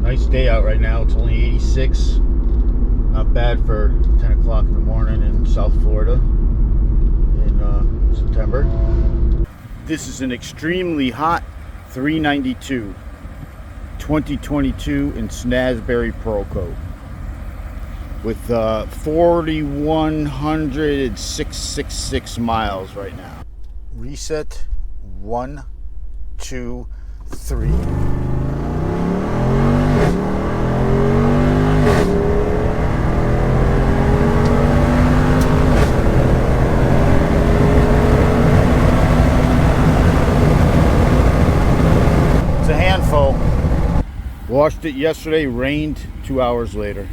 Nice day out right now. It's only 86. Not bad for 10 o'clock in the morning in South Florida in September. This is an extremely hot 392 2022 in Snazberry Pearl Coat with 4,106.66 miles right now. Reset 1, 2, 3. It's a handful. Washed it yesterday, rained 2 hours later.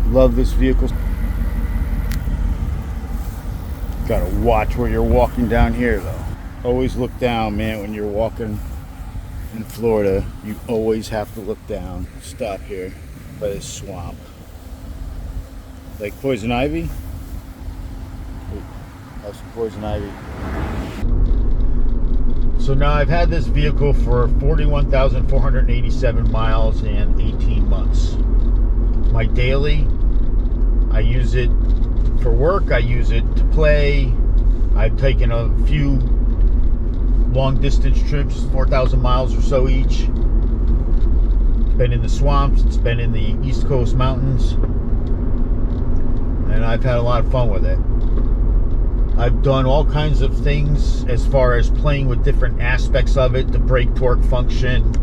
Love this vehicle. Gotta watch where you're walking down here though. Always look down, man, when you're walking in Florida. You always have to look down. Stop here by this swamp. Like poison ivy? Have some poison ivy. So now I've had this vehicle for 41,487 miles and 18 months. My daily, I use it for work, I use it to play. I've taken a few long distance trips, 4,000 miles or so each. It's been in the swamps, it's been in the East Coast mountains, and I've had a lot of fun with it. I've done all kinds of things as far as playing with different aspects of it, the brake torque function,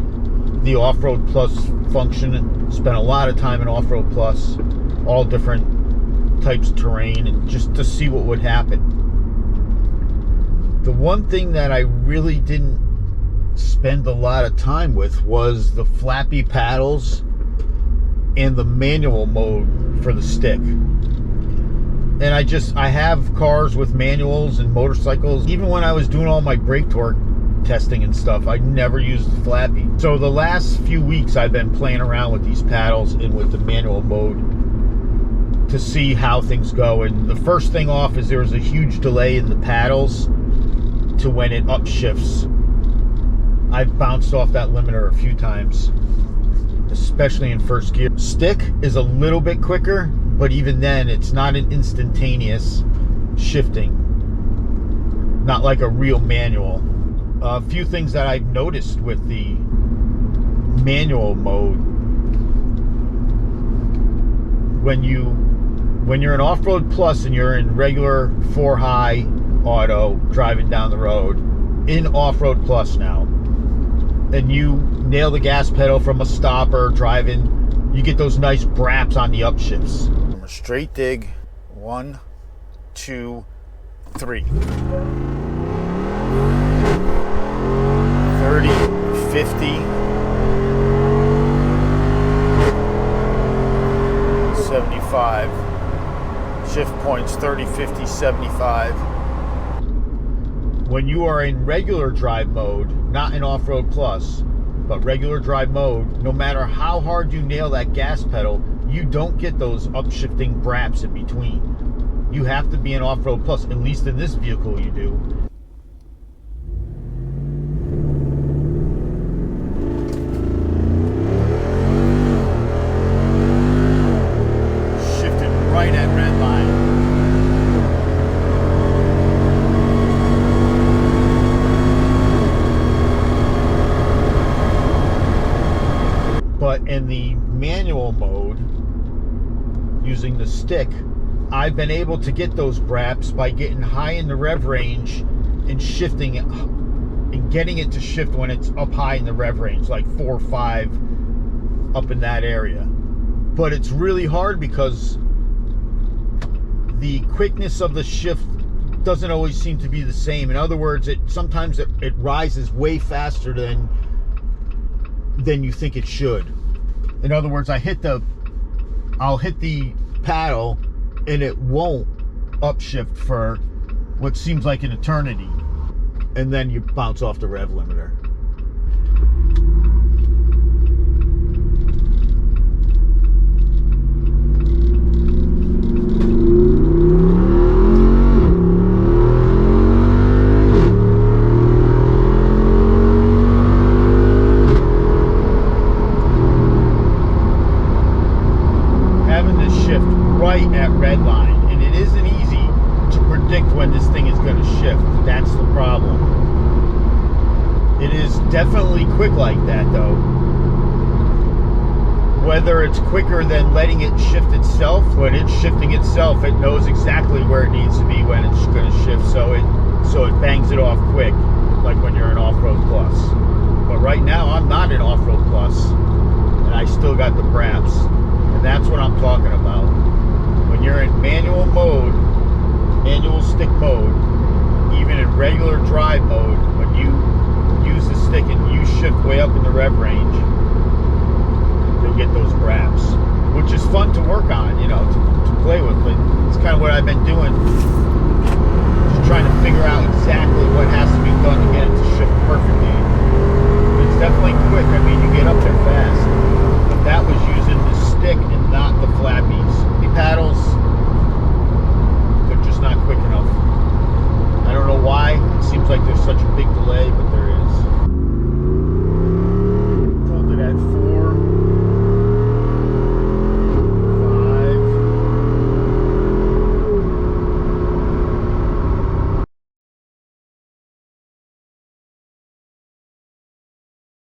the off-road plus function. Spent a lot of time in off-road plus, all different types of terrain, and just to see what would happen. The one thing that I really didn't spend a lot of time with was the flappy paddles and the manual mode for the stick. And I have cars with manuals and motorcycles. Even when I was doing all my brake torque testing and stuff, I never used the flappy. So the last few weeks I've been playing around with these paddles and with the manual mode to see how things go. And the first thing off is there was a huge delay in the paddles to when it upshifts. I've bounced off that limiter a few times, especially in first gear. Stick is a little bit quicker, but even then it's not an instantaneous shifting, not like a real manual. A few things that I've noticed with the manual mode: when you're in off-road plus and you're in regular 4-high auto driving down the road in off-road plus now, and you nail the gas pedal from a stopper driving, you get those nice braps on the upshifts. Straight dig, 1, 2, 3. 30, 50, 75. Shift points 30, 50, 75. When you are in regular drive mode, not in off-road plus, but regular drive mode, no matter how hard you nail that gas pedal, you don't get those upshifting braps in between. You have to be in off-road plus, at least in this vehicle you do. Shifted right at red line. But in the manual mode, using the stick, I've been able to get those braps by getting high in the rev range and shifting it and getting it to shift when it's up high in the rev range, like 4 or 5 up in that area. But it's really hard because the quickness of the shift doesn't always seem to be the same. In other words, sometimes it rises way faster than you think it should. In other words, I'll hit the paddle and it won't upshift for what seems like an eternity, and then you bounce off the rev limiter. when this thing is going to shift. That's the problem. It is definitely quick like that, though. Whether it's quicker than letting it shift itself, when it's shifting itself, it knows exactly where it needs to be when it's going to shift, so it bangs it off quick, like when you're in Off-Road Plus. But right now, I'm not in Off-Road Plus, and I still got the Braps, and that's what I'm talking about. When you're in manual mode, manual stick mode, even in regular drive mode, when you use the stick and you shift way up in the rev range, you'll get those Braps, which is fun to work on, you know, to play with. But it's kind of what I've been doing, just trying to figure out exactly what has to be done to get it to shift perfectly. It's definitely quick. I mean, you get up there fast, but that was using the stick and not the flappies. The paddles, they're just not quick enough. I don't know why. It seems like there's such a big delay, but there is. Pulled it at 4,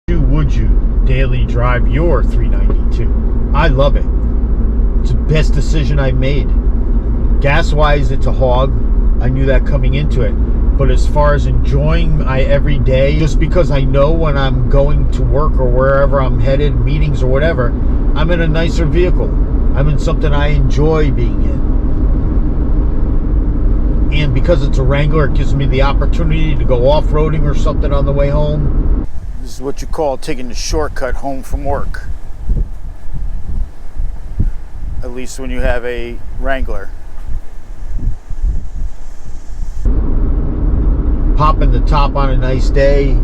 5. Would you daily drive your 392? I love it. It's the best decision I made. Gas-wise, it's a hog. I knew that coming into it. But as far as enjoying my everyday, just because I know when I'm going to work or wherever I'm headed, meetings or whatever, I'm in a nicer vehicle. I'm in something I enjoy being in. And because it's a Wrangler, it gives me the opportunity to go off-roading or something on the way home. This is what you call taking the shortcut home from work. At least when you have a Wrangler. Popping the top on a nice day,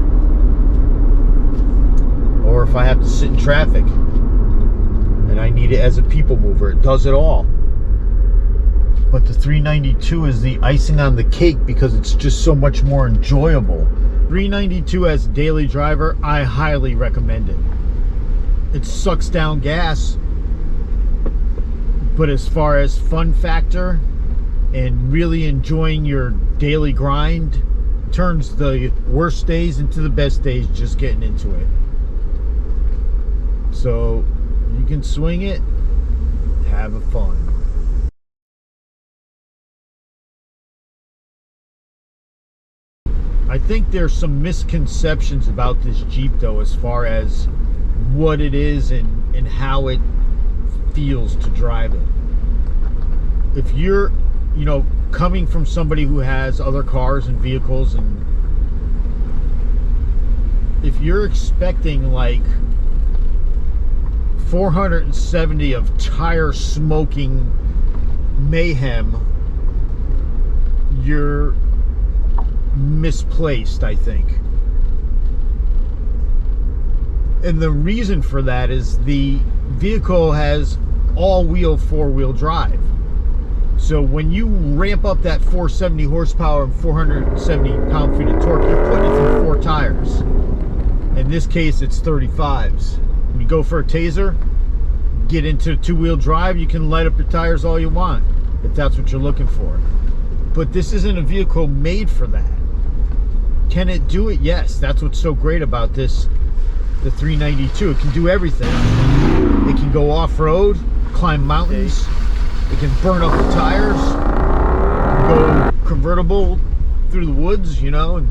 or if I have to sit in traffic and I need it as a people mover, it does it all. But the 392 is the icing on the cake because it's just so much more enjoyable. 392 as a daily driver, I highly recommend it. It sucks down gas, but as far as fun factor and really enjoying your daily grind, turns the worst days into the best days just getting into it. So you can swing it, have a fun. I think there's some misconceptions about this Jeep though, as far as what it is and how it feels to drive it. If you're, you know, coming from somebody who has other cars and vehicles, and if you're expecting like 470 of tire smoking mayhem, you're misplaced, I think. And the reason for that is the vehicle has all-wheel four-wheel drive. So when you ramp up that 470 horsepower and 470 pound-feet of torque, you're putting it through 4 tires. In this case, it's 35s. When you go for a taser, get into two-wheel drive, you can light up your tires all you want, if that's what you're looking for. But this isn't a vehicle made for that. Can it do it? Yes. That's what's so great about this, the 392. It can do everything. It can go off-road, climb mountains. It can burn up the tires, go convertible through the woods, you know, and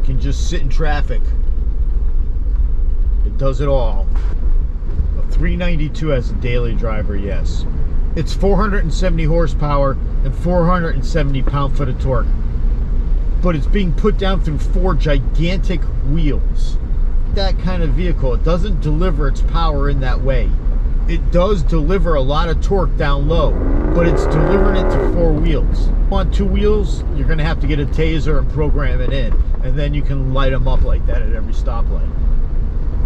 can just sit in traffic. It does it all. A 392 as a daily driver, yes. It's 470 horsepower and 470 pound-foot of torque. But it's being put down through 4 gigantic wheels. That kind of vehicle, it doesn't deliver its power in that way. It does deliver a lot of torque down low, but it's delivering it to 4 wheels. On 2 wheels, you're going to have to get a taser and program it in, and then you can light them up like that at every stoplight.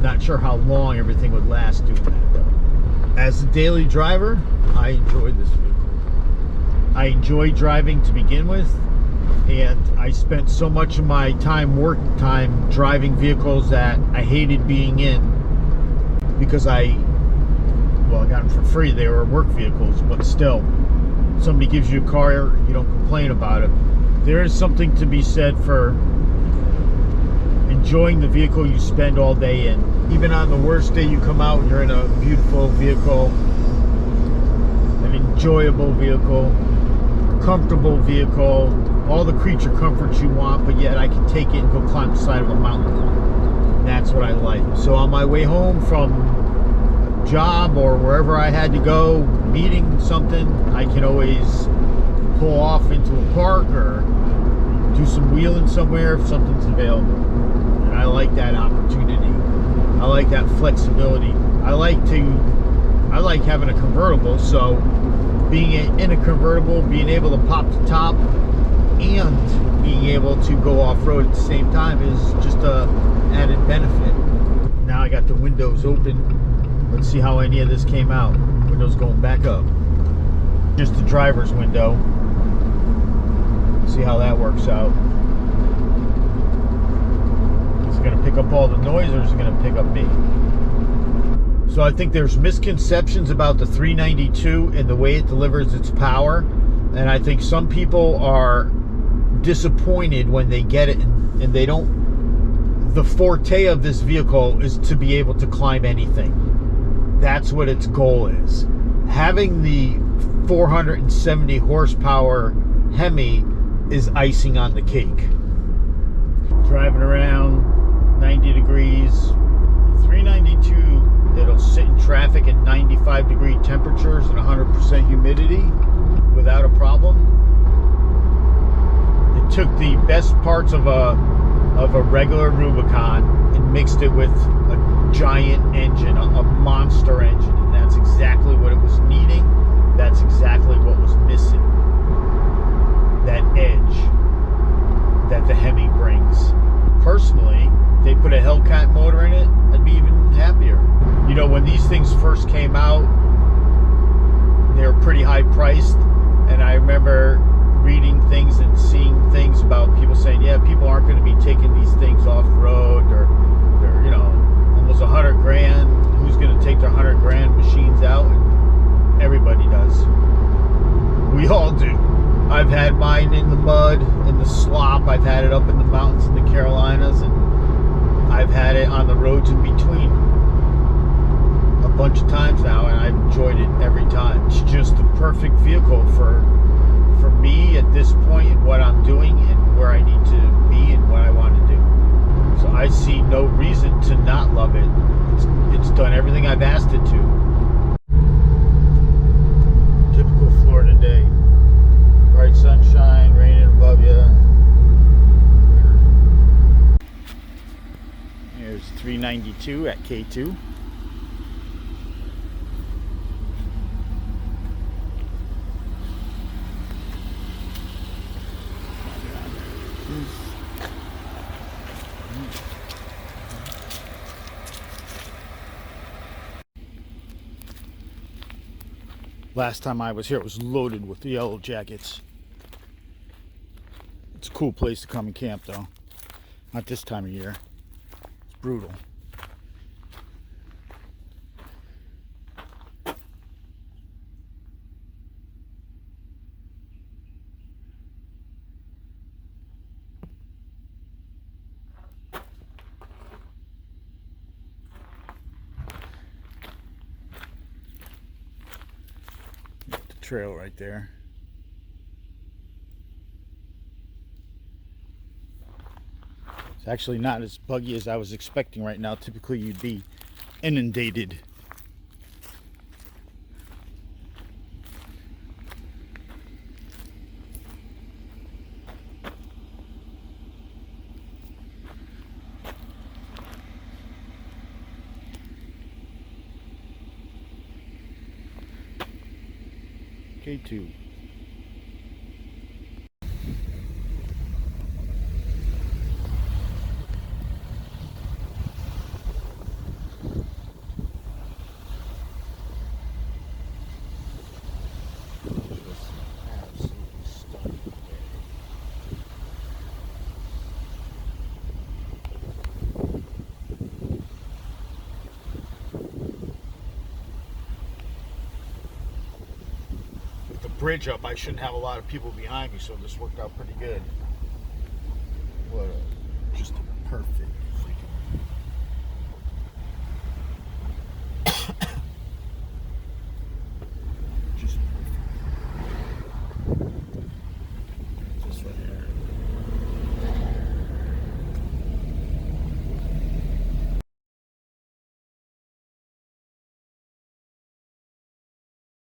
Not sure how long everything would last doing that, though. As a daily driver, I enjoy this vehicle. I enjoy driving to begin with, and I spent so much of my time, work time, driving vehicles that I hated being in because I got them for free. They were work vehicles, but still, somebody gives you a car, you don't complain about it. There is something to be said for enjoying the vehicle you spend all day in. Even on the worst day you come out and you're in a beautiful vehicle, an enjoyable vehicle, comfortable vehicle, all the creature comforts you want, but yet I can take it and go climb the side of a mountain. And that's what I like. So on my way home from a job or wherever I had to go, meeting something, I can always pull off into a park or do some wheeling somewhere if something's available. And I like that opportunity. I like that flexibility. I like having a convertible, so being in a convertible, being able to pop the top and being able to go off-road at the same time is just a added benefit. Now I got the windows open. Let's see how any of this came out. Windows going back up. Just the driver's window. See how that works out. Is it going to pick up all the noise, or is it going to pick up me? So I think there's misconceptions about the 392 and the way it delivers its power, and I think some people are disappointed when they get it and they don't. The forte of this vehicle is to be able to climb anything. That's what its goal is. Having the 470 horsepower Hemi is icing on the cake. Driving around 90 degrees, 392, it'll sit in traffic at 95 degree temperatures and 100% humidity without a problem. It took the best parts of a regular Rubicon and mixed it with a giant engine, a monster engine, and that's exactly what it was needing. That's exactly what was missing. That edge that the Hemi brings. Personally, if they put a Hellcat motor in it, I'd be even happier. You know, when these things first came out, they were pretty high priced, and I remember reading things and seeing things about people saying, yeah, people aren't going to be taking these things off road, or they're, you know, almost 100 grand. Who's going to take their 100 grand machines out? And everybody does. We all do. I've had mine in the mud, in the slop. I've had it up in the mountains in the Carolinas, and I've had it on the roads in between a bunch of times now, and I've enjoyed it every time. It's just the perfect vehicle for me at this point in what I'm doing and where I need to be and what I want to do. So I see no reason to not love it. It's done everything I've asked it to. Typical Florida day. Bright sunshine, raining above you. Here's 392 at K2. Last time I was here, it was loaded with the yellow jackets. It's a cool place to come and camp, though. Not this time of year. It's brutal. Trail right there. It's actually not as buggy as I was expecting right now. Typically you'd be inundated. K2. bridge up, I shouldn't have a lot of people behind me, so this worked out pretty good. What a, just a perfect